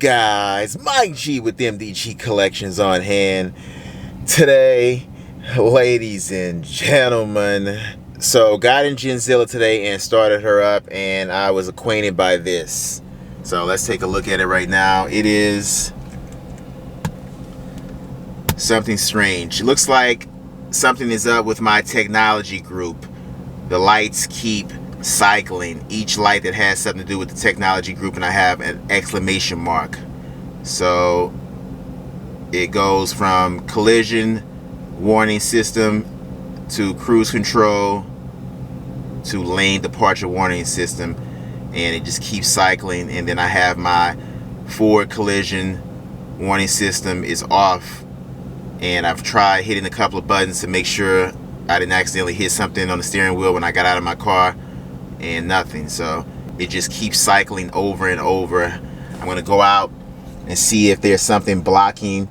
guys? Mike G with MDG Collections on hand today, ladies and gentlemen. So got in Genzilla today and started her up, and I was acquainted by this. So let's take a look at it right now. It is something strange. It looks like something is up with my technology group. The lights keep cycling. Each light that has something to do with the technology group, and I have an exclamation mark. So it goes from collision warning system to cruise control to lane departure warning system, and it just keeps cycling. And then I have my forward collision warning system is off, and I've tried hitting a couple of buttons to make sure I didn't accidentally hit something on the steering wheel when I got out of my car, and nothing. So it just keeps cycling over and over. I'm gonna go out and see if there's something blocking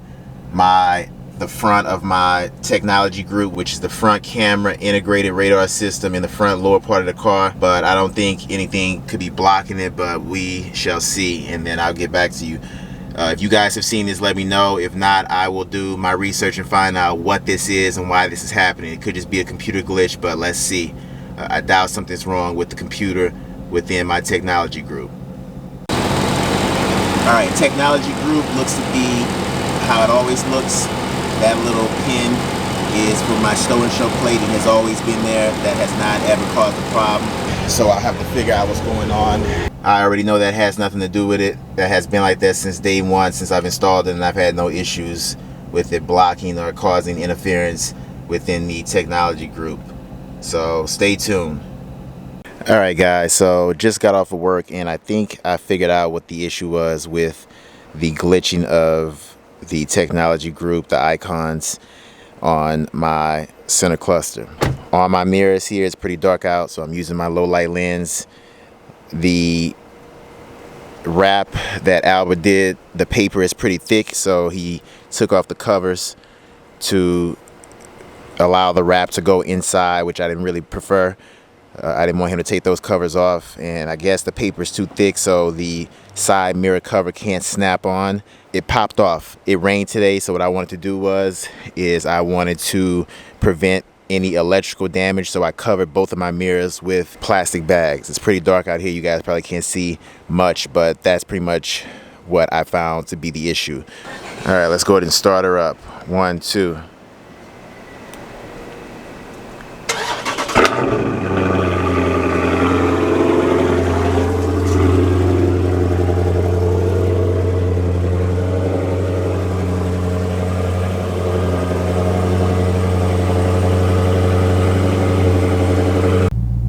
the front of my technology group, which is the front camera integrated radar system in the front lower part of the car. But I don't think anything could be blocking it, but we shall see, and then I'll get back to you. If you guys have seen this, let me know. If not, I will do my research and find out what this is and why this is happening. It could just be a computer glitch, but let's see. I doubt something's wrong with the computer within my technology group. Alright, technology group looks to be how it always looks. That little pin is for my stow and show plate. It has always been there. That has not ever caused a problem. So I'll have to figure out what's going on. I already know that has nothing to do with it. That has been like that since day one, since I've installed it, and I've had no issues with it blocking or causing interference within the technology group. So stay tuned. Alright guys, so just got off of work, and I think I figured out what the issue was with the glitching of the technology group, the icons on my center cluster. On my mirrors here, it's pretty dark out, so I'm using my low light lens. The wrap that Albert did, the paper is pretty thick, so he took off the covers to allow the wrap to go inside, which I didn't really prefer. I didn't want him to take those covers off, and I guess the paper is too thick, so the side mirror cover can't snap on. It popped off. It rained today, so what I wanted to do is I wanted to prevent any electrical damage, so I covered both of my mirrors with plastic bags. It's pretty dark out here. You guys probably can't see much, but that's pretty much what I found to be the issue. All right, let's go ahead and start her up. 1, 2.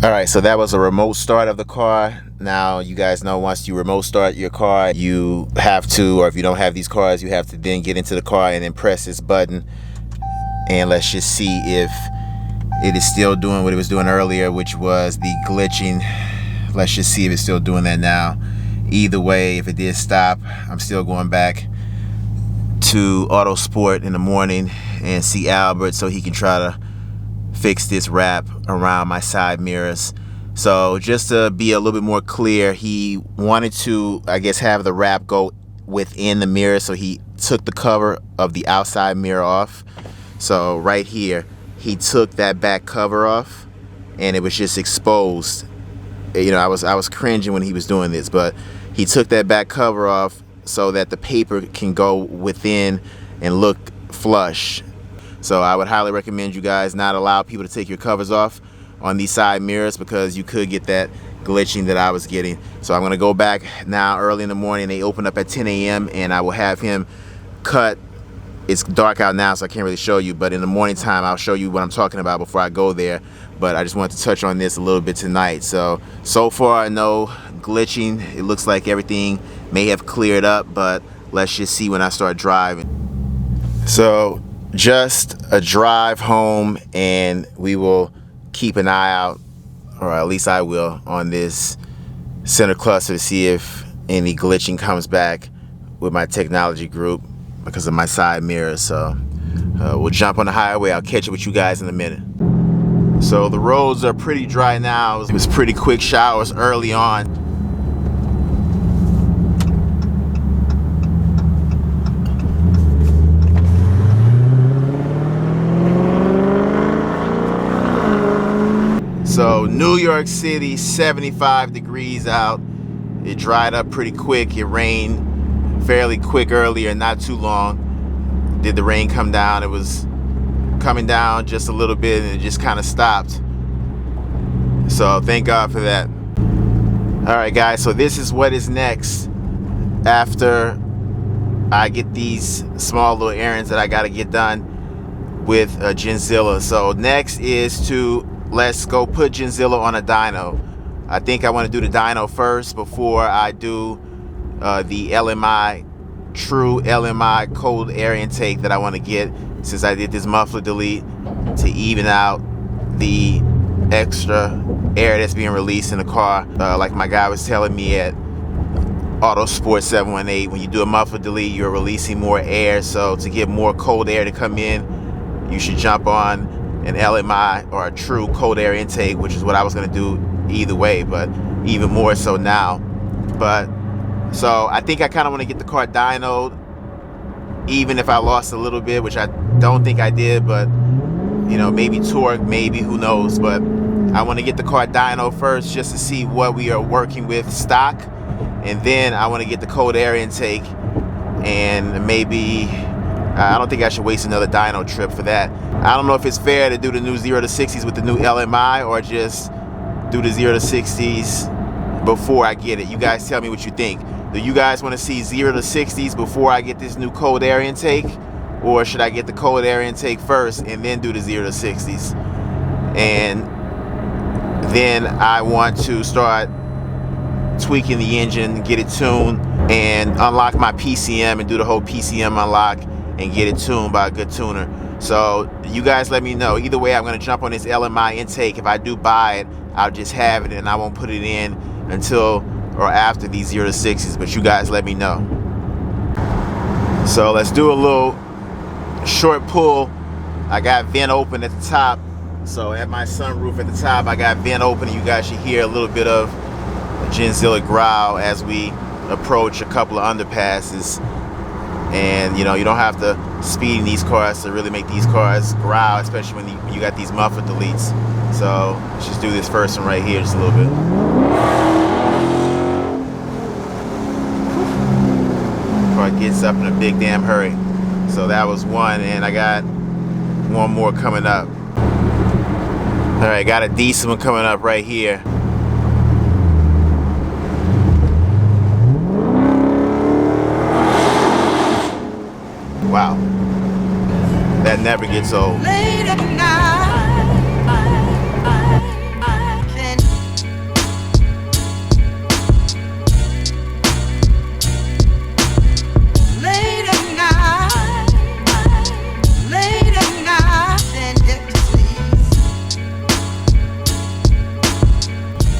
Alright, so that was a remote start of the car. Now you guys know once you remote start your car, you have to, or if you don't have these cars, you have to then get into the car and then press this button. And let's just see if it is still doing what it was doing earlier, which was the glitching. Let's just see if it's still doing that now. Either way, if it did stop, I'm still going back to Auto Sport in the morning and see Albert so he can try to fix this wrap around my side mirrors. So just to be a little bit more clear, he wanted to, I guess, have the wrap go within the mirror, so he took the cover of the outside mirror off. So right here, he took that back cover off, and it was just exposed. You know, I was cringing when he was doing this, but he took that back cover off so that the paper can go within and look flush. So I would highly recommend you guys not allow people to take your covers off on these side mirrors, because you could get that glitching that I was getting. So I'm going to go back now early in the morning. They open up at 10 a.m. and I will have him cut. It's dark out now, so I can't really show you, but in the morning time I'll show you what I'm talking about before I go there. But I just wanted to touch on this a little bit tonight. So far no glitching. It looks like everything may have cleared up, but let's just see when I start driving. So just a drive home, and we will keep an eye out, or at least I will, on this center cluster to see if any glitching comes back with my technology group because of my side mirrors. So we'll jump on the highway. I'll catch up with you guys in a minute. So the roads are pretty dry now. It was pretty quick showers early on. New York City, 75 degrees out. It dried up pretty quick. It rained fairly quick earlier, not too long. Did the rain come down? It was coming down just a little bit and it just kind of stopped. So thank God for that. All right, guys, so this is what is next after I get these small little errands that I got to get done with Genzilla. So next is let's go put Genzilla on a dyno. I think I want to do the dyno first before I do the LMI, true LMI cold air intake that I want to get, since I did this muffler delete to even out the extra air that's being released in the car. Like my guy was telling me at Autosport 718, when you do a muffler delete, you're releasing more air. So to get more cold air to come in, you should jump on an LMI or a true cold air intake, which is what I was going to do either way, but even more so now. But so I think I kind of want to get the car dynoed, even if I lost a little bit, which I don't think I did, but you know, maybe torque, maybe, who knows. But I want to get the car dyno first just to see what we are working with stock, and then I want to get the cold air intake. And maybe I don't think I should waste another dyno trip for that. I don't know if it's fair to do the new 0 to 60s with the new LMI, or just do the 0 to 60s before I get it. You guys tell me what you think. Do you guys want to see 0 to 60s before I get this new cold air intake? Or should I get the cold air intake first and then do the 0 to 60s? And then I want to start tweaking the engine, get it tuned, and unlock my PCM and do the whole PCM unlock and get it tuned by a good tuner. So you guys let me know. Either way, I'm going to jump on this LMI intake. If I do buy it, I'll just have it and I won't put it in until or after these 0 to 60s. But you guys let me know. So let's do a little short pull. I got vent open at the top, so at my sunroof at the top I got vent open, and you guys should hear a little bit of Genzilla growl as we approach a couple of underpasses. And you know, you don't have to speed in these cars to really make these cars growl, especially when you got these muffler deletes. So let's just do this first one right here just a little bit. Car gets up in a big damn hurry. So that was one, and I got one more coming up. All right, got a decent one coming up right here. Wow, that never gets old. Late at night.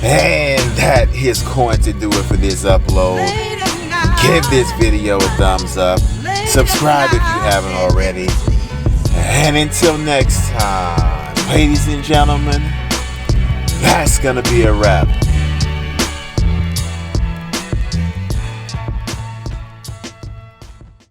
And that is going to do it for this upload. Give this video a thumbs up. Subscribe if you haven't already. And until next time, ladies and gentlemen, that's gonna be a wrap.